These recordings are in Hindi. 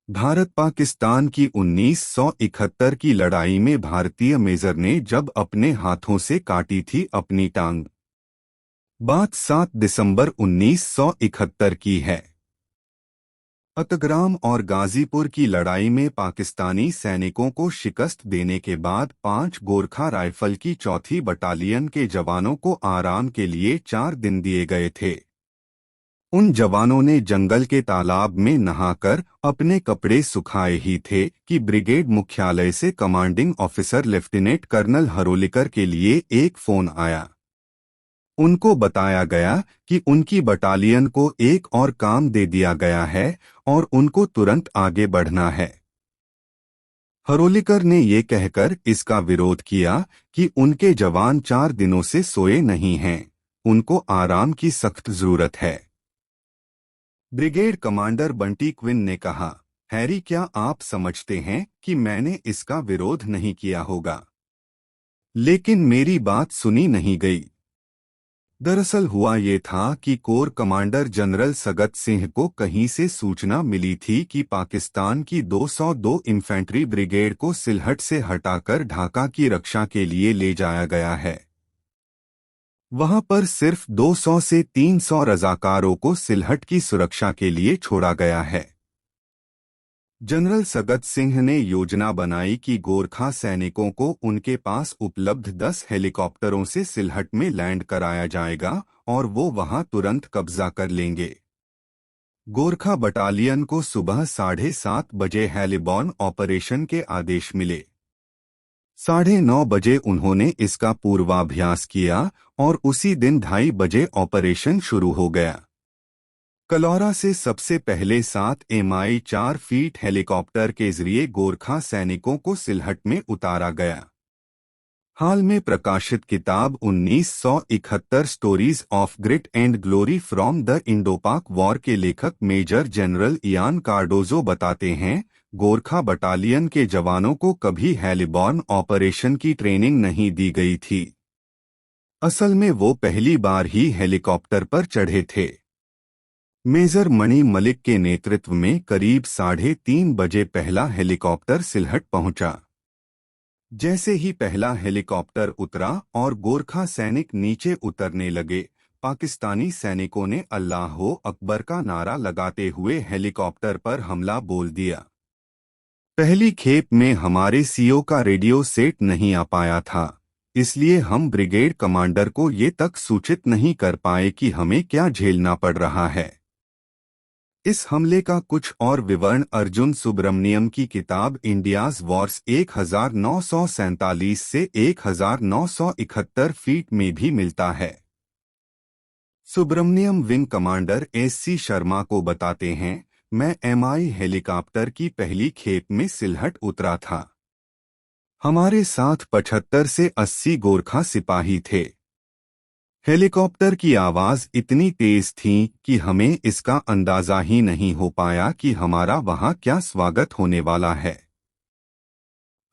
भारत पाकिस्तान की 1971 की लड़ाई में भारतीय मेजर ने जब अपने हाथों से काटी थी अपनी टांग। बात 7 दिसंबर 1971 की है। अतग्राम और गाजीपुर की लड़ाई में पाकिस्तानी सैनिकों को शिकस्त देने के बाद 5 गोरखा राइफल की 4थी बटालियन के जवानों को आराम के लिए 4 दिन दिए गए थे। उन जवानों ने जंगल के तालाब में नहाकर अपने कपड़े सुखाए ही थे कि ब्रिगेड मुख्यालय से कमांडिंग ऑफिसर लेफ्टिनेंट कर्नल हरोलिकर के लिए एक फोन आया। उनको बताया गया कि उनकी बटालियन को एक और काम दे दिया गया है और उनको तुरंत आगे बढ़ना है। हरोलिकर ने ये कहकर इसका विरोध किया कि उनके जवान 4 दिनों से सोए नहीं हैं, उनको आराम की सख्त जरूरत है। ब्रिगेड कमांडर बंटी क्विन ने कहा, हैरी, क्या आप समझते हैं कि मैंने इसका विरोध नहीं किया होगा? लेकिन मेरी बात सुनी नहीं गई। दरअसल हुआ ये था कि core commander general Sagat Singh को कहीं से सूचना मिली थी कि पाकिस्तान की 202 इन्फेंट्री ब्रिगेड को सिलहट से हटाकर ढाका की रक्षा के लिए ले जाया गया है। वहां पर सिर्फ 200 से 300 रजाकारों को सिलहट की सुरक्षा के लिए छोड़ा गया है। जनरल सगत सिंह ने योजना बनाई कि गोरखा सैनिकों को उनके पास उपलब्ध 10 हेलीकॉप्टरों से सिलहट में लैंड कराया जाएगा और वो वहां तुरंत कब्जा कर लेंगे। गोरखा बटालियन को सुबह 7:30 बजे हेलीबॉर्न ऑपरेशन के आदेश मिले। 9:30 बजे उन्होंने इसका पूर्वाभ्यास किया और उसी दिन 2:30 बजे ऑपरेशन शुरू हो गया। कलौरा से सबसे पहले 7 Mi-4 फीट हेलीकॉप्टर के जरिए गोरखा सैनिकों को सिलहट में उतारा गया। हाल में प्रकाशित किताब 1971 stories of grit and glory from the Indo Pak war के लेखक मेजर जनरल इयान कार्डोजो बताते हैं, गोरखा बटालियन के जवानों को कभी हेलीबॉर्न ऑपरेशन की ट्रेनिंग नहीं दी गई थी। असल में वो पहली बार ही हेलीकॉप्टर पर चढ़े थे। मेजर मणि मलिक के नेतृत्व में करीब 3:30 बजे पहला हेलीकॉप्टर सिलहट पहुंचा। जैसे ही पहला हेलीकॉप्टर उतरा और गोरखा सैनिक नीचे उतरने लगे, पाकिस्तानी सैनिकों ने अल्लाह अकबर का नारा लगाते हुए हेलीकॉप्टर पर हमला बोल दिया। पहली खेप में हमारे सीओ का रेडियो सेट नहीं आ पाया था, इसलिए हम ब्रिगेड कमांडर को ये तक सूचित नहीं कर पाए कि हमें क्या झेलना पड़ रहा है। इस हमले का कुछ और विवरण अर्जुन सुब्रमण्यम की किताब इंडियाज वॉर्स 1947 से 1971 फीट में भी मिलता है। Subramaniam wing commander SC Sharma को बताते हैं, मैं MI हेलीकॉप्टर की पहली खेप में सिलहट उतरा था। हमारे साथ 75 से 80 गोरखा सिपाही थे। हेलीकॉप्टर की आवाज इतनी तेज थी कि हमें इसका अंदाजा ही नहीं हो पाया कि हमारा वहां क्या स्वागत होने वाला है।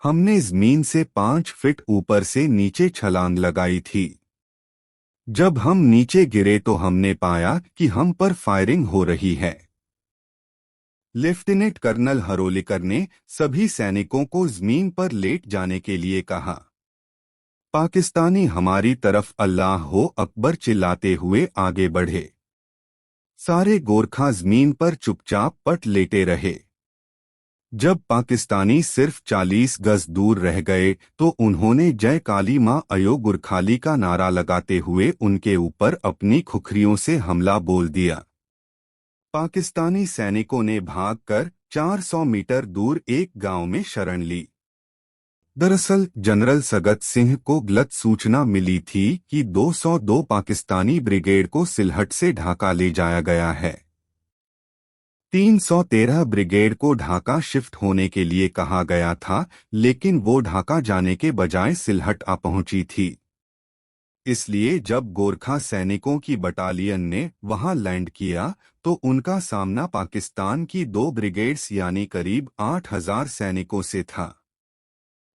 हमने जमीन से 5 फीट ऊपर से नीचे छलांग लगाई थी। जब हम नीचे गिरे तो हमने पाया कि हम पर फायरिंग हो रही है। लेफ्टिनेंट कर्नल हरोलिकर ने सभी सैनिकों को जमीन पर लेट जाने के लिए कहा। पाकिस्तानी हमारी तरफ अल्लाह अकबर चिल्लाते हुए आगे बढ़े। सारे गोरखा जमीन पर चुपचाप पट लेटे रहे। जब पाकिस्तानी सिर्फ 40 गज दूर रह गए तो उन्होंने जय काली मां अयो गुरखाली का नारा लगाते हुए उनके ऊपर अपनी खुखरियों से हमला बोल दिया। पाकिस्तानी सैनिकों ने भागकर 400 मीटर दूर एक गांव में शरण ली। दरअसल जनरल सगत सिंह को गलत सूचना मिली थी कि 202 पाकिस्तानी ब्रिगेड को सिलहट से ढाका ले जाया गया है। 313 ब्रिगेड को ढाका शिफ्ट होने के लिए कहा गया था, लेकिन वो ढाका जाने के बजाय सिलहट आ पहुंची थी। इसलिए जब गोरखा सैनिकों की बटालियन ने वहां लैंड किया तो उनका सामना पाकिस्तान की 2 ब्रिगेड्स यानी करीब 8000 सैनिकों से था।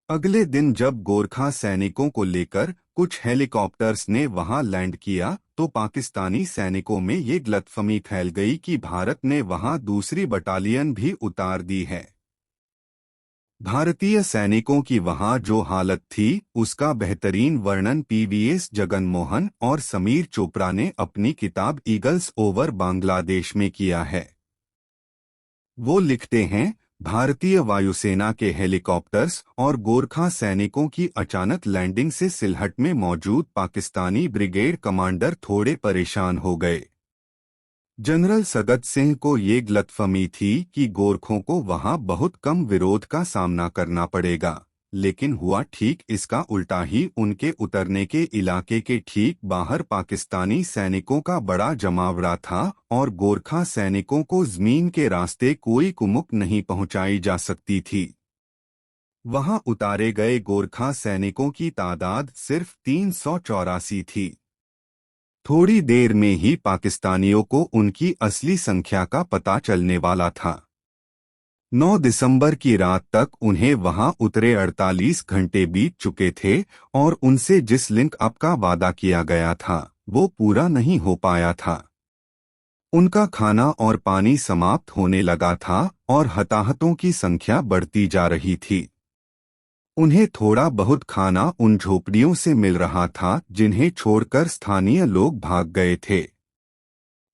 अगले दिन जब गोरखा सैनिकों को लेकर कुछ हेलीकॉप्टर्स ने वहां लैंड किया तो पाकिस्तानी सैनिकों में ये गलतफहमी फैल गई कि भारत ने वहां दूसरी बटालियन भी उतार दी है। भारतीय सैनिकों की वहां जो हालत थी उसका बेहतरीन वर्णन पीवीएस जगनमोहन और समीर चोपड़ा ने अपनी किताब ईगल्स ओवर बांग्लादेश में किया है। वो लिखते हैं, भारतीय वायुसेना के हेलीकॉप्टर्स और गोरखा सैनिकों की अचानक लैंडिंग से सिलहट में मौजूद पाकिस्तानी ब्रिगेड कमांडर थोड़े परेशान हो गए। जनरल सगत सिंह को ये गलतफहमी थी कि गोरखों को वहां बहुत कम विरोध का सामना करना पड़ेगा, लेकिन हुआ ठीक इसका उल्टा ही। उनके उतरने के इलाके के ठीक बाहर पाकिस्तानी सैनिकों का बड़ा जमावड़ा था और गोरखा सैनिकों को जमीन के रास्ते कोई कुमुक नहीं पहुंचाई जा सकती थी। वहां उतारे गए गोरखा सैनिकों की तादाद सिर्फ 384 थी। थोड़ी देर में ही पाकिस्तानियों को उनकी असली संख्या का पता चलने वाला था। 9 दिसंबर की रात तक उन्हें वहां उतरे 48 घंटे बीत चुके थे और उनसे जिस लिंक अप का वादा किया गया था वो पूरा नहीं हो पाया था। उनका खाना और पानी समाप्त होने लगा था और हताहतों की संख्या बढ़ती जा रही थी। उन्हें थोड़ा बहुत खाना उन झोपड़ियों से मिल रहा था जिन्हें छोड़कर स्थानीय लोग भाग गए थे।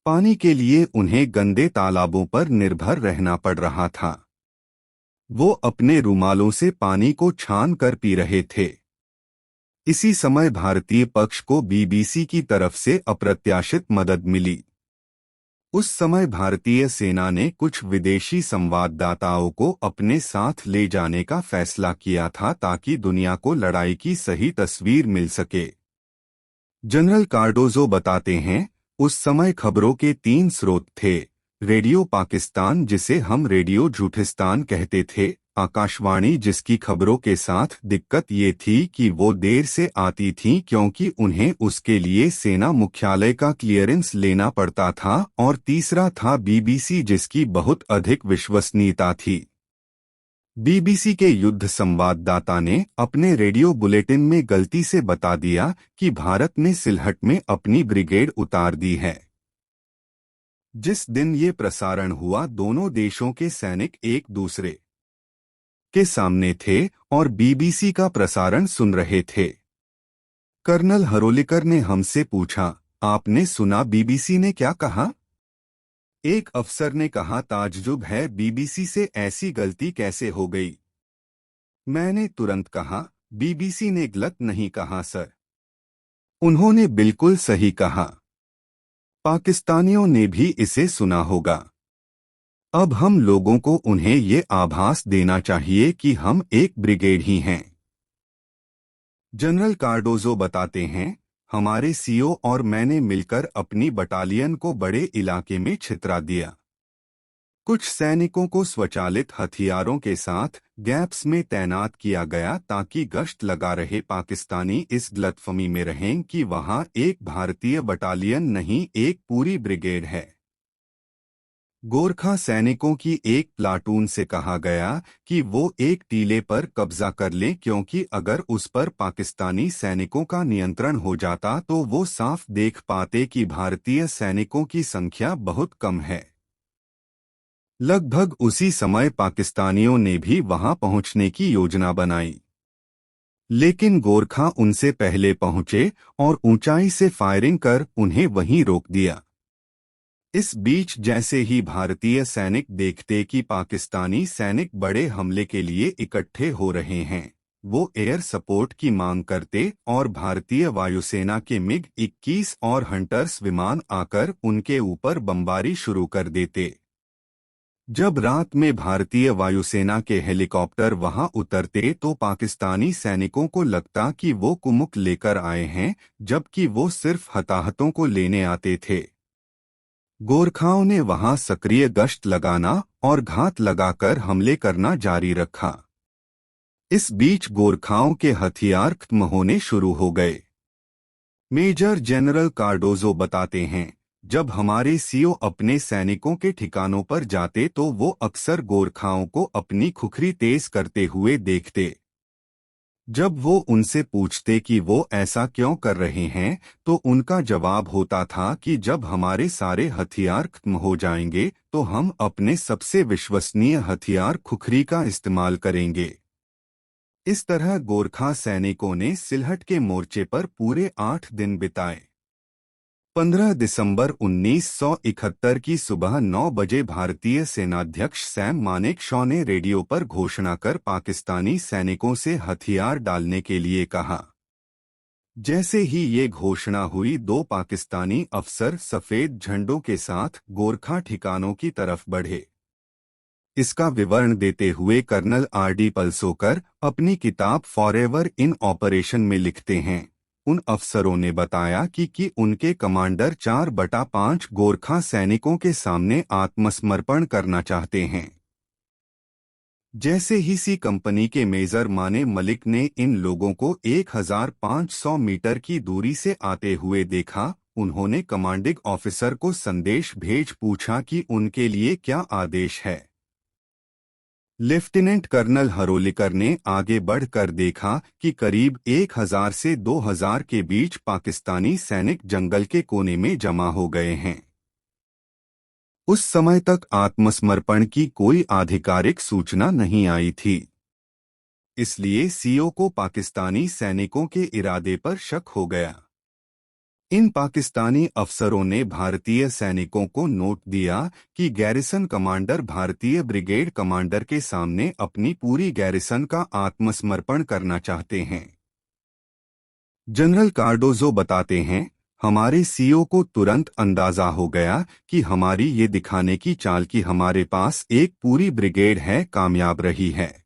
पानी के लिए उन्हें गंदे तालाबों पर निर्भर रहना पड़ रहा था। वो अपने रुमालों से पानी को छान कर पी रहे थे। इसी समय भारतीय पक्ष को बीबीसी की तरफ से अप्रत्याशित मदद मिली। उस समय भारतीय सेना ने कुछ विदेशी संवाददाताओं को अपने साथ ले जाने का फैसला किया था ताकि दुनिया को लड़ाई की सही तस्वीर मिल सके। जनरल कार्डोजो बताते हैं, उस समय खबरों के 3 स्रोत थे। रेडियो पाकिस्तान, जिसे हम रेडियो झूठिस्तान कहते थे, आकाशवाणी, जिसकी खबरों के साथ दिक्कत ये थी कि वो देर से आती थी क्योंकि उन्हें उसके लिए सेना मुख्यालय का क्लियरेंस लेना पड़ता था, और तीसरा था बीबीसी, जिसकी बहुत अधिक विश्वसनीयता थी। बीबीसी के युद्ध संवाददाता ने अपने रेडियो बुलेटिन में गलती से बता दिया कि भारत ने सिलहट में अपनी ब्रिगेड उतार दी है। जिस दिन ये प्रसारण हुआ दोनों देशों के सैनिक एक दूसरे के सामने थे और बीबीसी का प्रसारण सुन रहे थे। कर्नल हरोलिकर ने हमसे पूछा, आपने सुना बीबीसी ने क्या कहा? एक अफसर ने कहा, ताज्जुब है, बीबीसी से ऐसी गलती कैसे हो गई? मैंने तुरंत कहा, बीबीसी ने गलत नहीं कहा सर, उन्होंने बिल्कुल सही कहा। पाकिस्तानियों ने भी इसे सुना होगा। अब हम लोगों को उन्हें ये आभास देना चाहिए कि हम एक ब्रिगेड ही हैं। जनरल कार्डोजो बताते हैं, हमारे सीओ और मैंने मिलकर अपनी बटालियन को बड़े इलाके में छितरा दिया। कुछ सैनिकों को स्वचालित हथियारों के साथ गैप्स में तैनात किया गया ताकि गश्त लगा रहे पाकिस्तानी इस गलतफहमी में रहें कि वहां एक भारतीय बटालियन नहीं, एक पूरी ब्रिगेड है। गोरखा सैनिकों की एक प्लाटून से कहा गया कि वो एक टीले पर कब्जा कर लें क्योंकि अगर उस पर पाकिस्तानी सैनिकों का नियंत्रण हो जाता तो वो साफ देख पाते कि भारतीय सैनिकों की संख्या बहुत कम है। लगभग उसी समय पाकिस्तानियों ने भी वहां पहुंचने की योजना बनाई, लेकिन गोरखा उनसे पहले पहुंचे और ऊंचाई से फायरिंग कर उन्हें वहीं रोक दिया। इस बीच जैसे ही भारतीय सैनिक देखते कि पाकिस्तानी सैनिक बड़े हमले के लिए इकट्ठे हो रहे हैं, वो एयर सपोर्ट की मांग करते और भारतीय वायुसेना के मिग-21 और हंटर्स विमान आकर उनके ऊपर बमबारी शुरू कर देते। जब रात में भारतीय वायुसेना के हेलीकॉप्टर वहां उतरते तो पाकिस्तानी सैनिकों को लगता कि वो कुमुक लेकर आए हैं, जबकि वो सिर्फ हताहतों को लेने आते थे। गोरखाओं ने वहां सक्रिय गश्त लगाना और घात लगाकर हमले करना जारी रखा। इस बीच गोरखाओं के हथियार खत्म होने शुरू हो गए। मेजर जनरल कार्डोजो बताते हैं, जब हमारे सीओ अपने सैनिकों के ठिकानों पर जाते तो वो अक्सर गोरखाओं को अपनी खुखरी तेज करते हुए देखते। जब वो उनसे पूछते कि वो ऐसा क्यों कर रहे हैं, तो उनका जवाब होता था कि जब हमारे सारे हथियार खत्म हो जाएंगे तो हम अपने सबसे विश्वसनीय हथियार खुखरी का इस्तेमाल करेंगे। इस तरह गोरखा सैनिकों ने सिलहट के मोर्चे पर पूरे 8 दिन बिताए। 15 दिसंबर 1971 की सुबह 9 बजे भारतीय सेनाध्यक्ष सैम मानेकशॉ ने रेडियो पर घोषणा कर पाकिस्तानी सैनिकों से हथियार डालने के लिए कहा। जैसे ही ये घोषणा हुई, दो पाकिस्तानी अफसर सफेद झंडों के साथ गोरखा ठिकानों की तरफ बढ़े। इसका विवरण देते हुए कर्नल आर.डी. पलसोकर अपनी किताब फॉरएवर इन ऑपरेशन में लिखते हैं, उन अफसरों ने बताया कि उनके कमांडर 4/5 गोरखा सैनिकों के सामने आत्मसमर्पण करना चाहते हैं। जैसे ही सी कंपनी के मेजर माने मलिक ने इन लोगों को 1500 मीटर की दूरी से आते हुए देखा, उन्होंने कमांडिंग ऑफिसर को संदेश भेज पूछा कि उनके लिए क्या आदेश है। लेफ्टिनेंट कर्नल हरोलिकर ने आगे बढ़कर देखा कि करीब 1000 से 2000 के बीच पाकिस्तानी सैनिक जंगल के कोने में जमा हो गए हैं। उस समय तक आत्मसमर्पण की कोई आधिकारिक सूचना नहीं आई थी, इसलिए सीओ को पाकिस्तानी सैनिकों के इरादे पर शक हो गया। इन पाकिस्तानी अफसरों ने भारतीय सैनिकों को नोट दिया कि गैरिसन कमांडर भारतीय ब्रिगेड कमांडर के सामने अपनी पूरी गैरिसन का आत्मसमर्पण करना चाहते हैं। जनरल कार्डोजो बताते हैं, हमारे सीओ को तुरंत अंदाजा हो गया कि हमारी ये दिखाने की चाल कि हमारे पास एक पूरी ब्रिगेड है कामयाब रही है।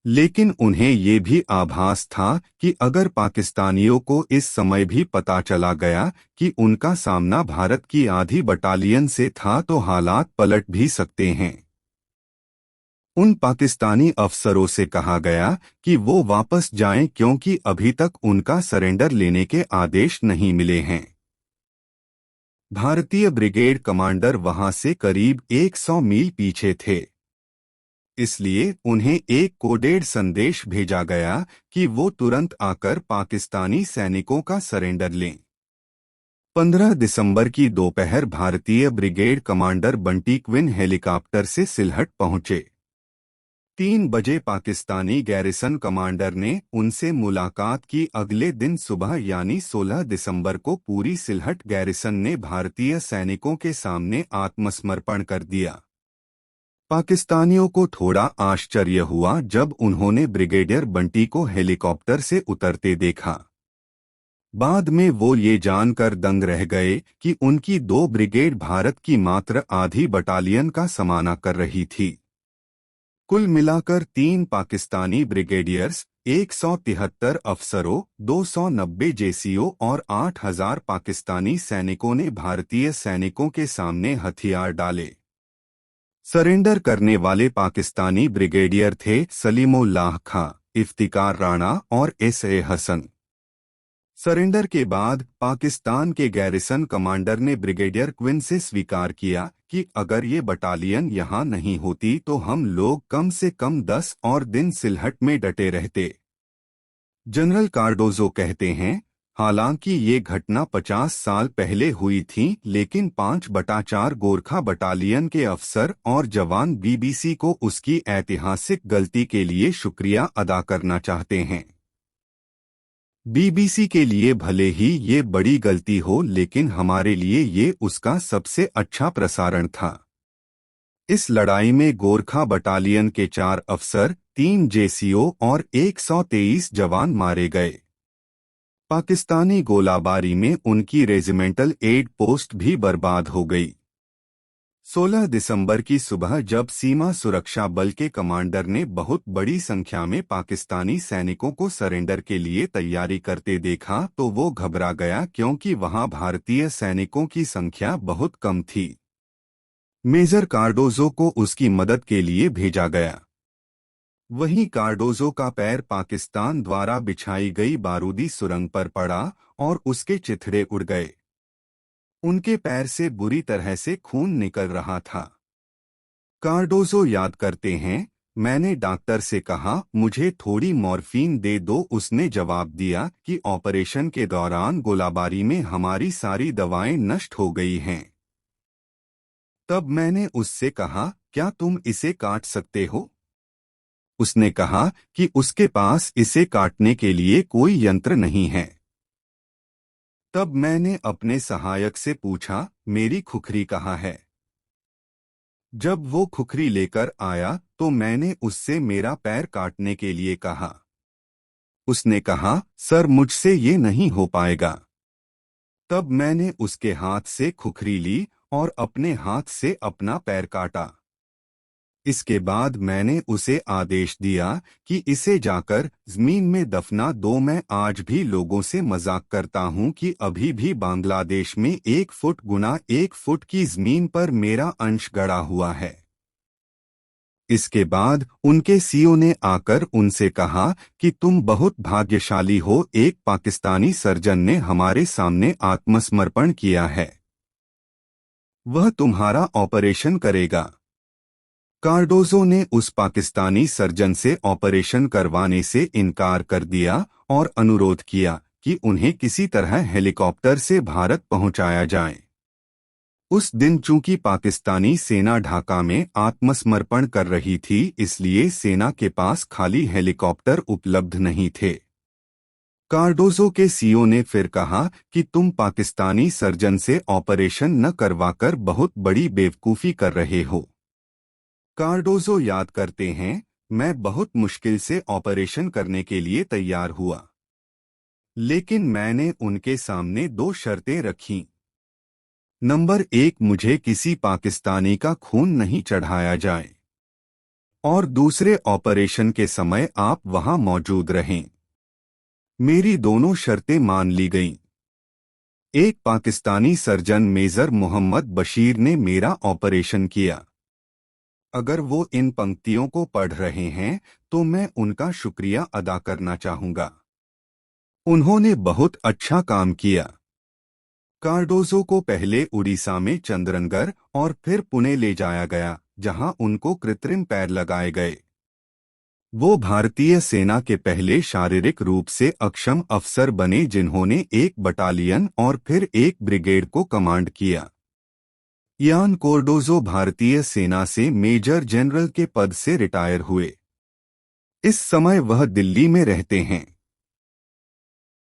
लेकिन उन्हें ये भी आभास था कि अगर पाकिस्तानियों को इस समय भी पता चला गया कि उनका सामना भारत की आधी बटालियन से था तो हालात पलट भी सकते हैं। उन पाकिस्तानी अफसरों से कहा गया कि वो वापस जाएं क्योंकि अभी तक उनका सरेंडर लेने के आदेश नहीं मिले हैं। भारतीय ब्रिगेड कमांडर वहां से करीब 100 मील पीछे थे, इसलिए उन्हें एक कोडेड संदेश भेजा गया कि वो तुरंत आकर पाकिस्तानी सैनिकों का सरेंडर लें। 15 दिसंबर की दोपहर भारतीय brigade commander Bunty Quinn helicopter से सिलहट पहुंचे। 3 बजे पाकिस्तानी गैरिसन कमांडर ने उनसे मुलाकात की। अगले दिन सुबह यानी 16 दिसंबर को पूरी सिलहट गैरिसन ने भारतीय सैनिकों के सामने आत्मसमर्पण कर दिया। पाकिस्तानियों को थोड़ा आश्चर्य हुआ जब उन्होंने ब्रिगेडियर बंटी को हेलीकॉप्टर से उतरते देखा। बाद में वो ये जानकर दंग रह गए कि उनकी 2 ब्रिगेड भारत की मात्र आधी बटालियन का सामना कर रही थी। कुल मिलाकर 3 पाकिस्तानी ब्रिगेडियर्स, 173 अफसरों, 290 जेसीओ और 8000 पाकिस्तानी सैनिकों ने भारतीय सैनिकों के सामने हथियार डाले। सरेंडर करने वाले पाकिस्तानी ब्रिगेडियर थे सलीमुल्लाह खां, इफ्तिकार राणा और एस.ए. हसन। सरेंडर के बाद पाकिस्तान के गैरिसन कमांडर ने ब्रिगेडियर क्विन से स्वीकार किया कि अगर ये बटालियन यहाँ नहीं होती तो हम लोग कम से कम 10 और दिन सिलहट में डटे रहते। जनरल कार्डोजो कहते हैं, हालांकि ये घटना 50 साल पहले हुई थी, लेकिन 5/4 गोरखा बटालियन के अफसर और जवान बीबीसी को उसकी ऐतिहासिक गलती के लिए शुक्रिया अदा करना चाहते हैं। बीबीसी के लिए भले ही ये बड़ी गलती हो, लेकिन हमारे लिए ये उसका सबसे अच्छा प्रसारण था। इस लड़ाई में गोरखा बटालियन के 4 अफसर, 3 जेसीओ और 123 जवान मारे गए। पाकिस्तानी गोलाबारी में उनकी रेजिमेंटल एड पोस्ट भी बर्बाद हो गई। 16 दिसंबर की सुबह जब सीमा सुरक्षा बल के कमांडर ने बहुत बड़ी संख्या में पाकिस्तानी सैनिकों को सरेंडर के लिए तैयारी करते देखा तो वो घबरा गया क्योंकि वहां भारतीय सैनिकों की संख्या बहुत कम थी। मेजर कार्डोजो को उसकी मदद के लिए भेजा गया। वहीं कार्डोजो का पैर पाकिस्तान द्वारा बिछाई गई बारूदी सुरंग पर पड़ा और उसके चिथड़े उड़ गए। उनके पैर से बुरी तरह से खून निकल रहा था। कार्डोजो याद करते हैं, मैंने डॉक्टर से कहा, मुझे थोड़ी मॉर्फीन दे दो। उसने जवाब दिया कि ऑपरेशन के दौरान गोलाबारी में हमारी सारी दवाएं नष्ट हो गई हैं। तब मैंने उससे कहा, क्या तुम इसे काट सकते हो? उसने कहा कि उसके पास इसे काटने के लिए कोई यंत्र नहीं है। तब मैंने अपने सहायक से पूछा, मेरी खुखरी कहाँ है? जब वो खुखरी लेकर आया तो मैंने उससे मेरा पैर काटने के लिए कहा। उसने कहा, सर मुझसे ये नहीं हो पाएगा। तब मैंने उसके हाथ से खुखरी ली और अपने हाथ से अपना पैर काटा। इसके बाद मैंने उसे आदेश दिया कि इसे जाकर जमीन में दफना दो। मैं आज भी लोगों से मजाक करता हूं कि अभी भी बांग्लादेश में 1 फुट गुना 1 फुट की जमीन पर मेरा अंश गड़ा हुआ है। इसके बाद उनके सीईओ ने आकर उनसे कहा कि तुम बहुत भाग्यशाली हो, एक पाकिस्तानी सर्जन ने हमारे सामने आत्मसमर्पण किया है। वह तुम्हारा ऑपरेशन करेगा। कार्डोजो ने उस पाकिस्तानी सर्जन से ऑपरेशन करवाने से इनकार कर दिया और अनुरोध किया कि उन्हें किसी तरह हेलीकॉप्टर से भारत पहुंचाया जाए। उस दिन चूंकि पाकिस्तानी सेना ढाका में आत्मसमर्पण कर रही थी, इसलिए सेना के पास खाली हेलीकॉप्टर उपलब्ध नहीं थे। कार्डोजो के सीईओ ने फिर कहा कि तुम पाकिस्तानी सर्जन से ऑपरेशन न करवाकर बहुत बड़ी बेवकूफ़ी कर रहे हो। कार्डोजो याद करते हैं, मैं बहुत मुश्किल से ऑपरेशन करने के लिए तैयार हुआ, लेकिन मैंने उनके सामने 2 शर्तें रखीं। नंबर 1, मुझे किसी पाकिस्तानी का खून नहीं चढ़ाया जाए, और दूसरे, ऑपरेशन के समय आप वहां मौजूद रहें। मेरी दोनों शर्तें मान ली गईं। एक पाकिस्तानी सर्जन मेजर मोहम्मद बशीर ने मेरा ऑपरेशन किया। अगर वो इन पंक्तियों को पढ़ रहे हैं तो मैं उनका शुक्रिया अदा करना चाहूंगा। उन्होंने बहुत अच्छा काम किया। कार्डोजो को पहले उड़ीसा में चंद्रनगर और फिर पुणे ले जाया गया, जहां उनको कृत्रिम पैर लगाए गए। वो भारतीय सेना के पहले शारीरिक रूप से अक्षम अफसर बने जिन्होंने 1 बटालियन और फिर 1 ब्रिगेड को कमांड किया। यान कार्डोजो भारतीय सेना से मेजर जनरल के पद से रिटायर हुए। इस समय वह दिल्ली में रहते हैं।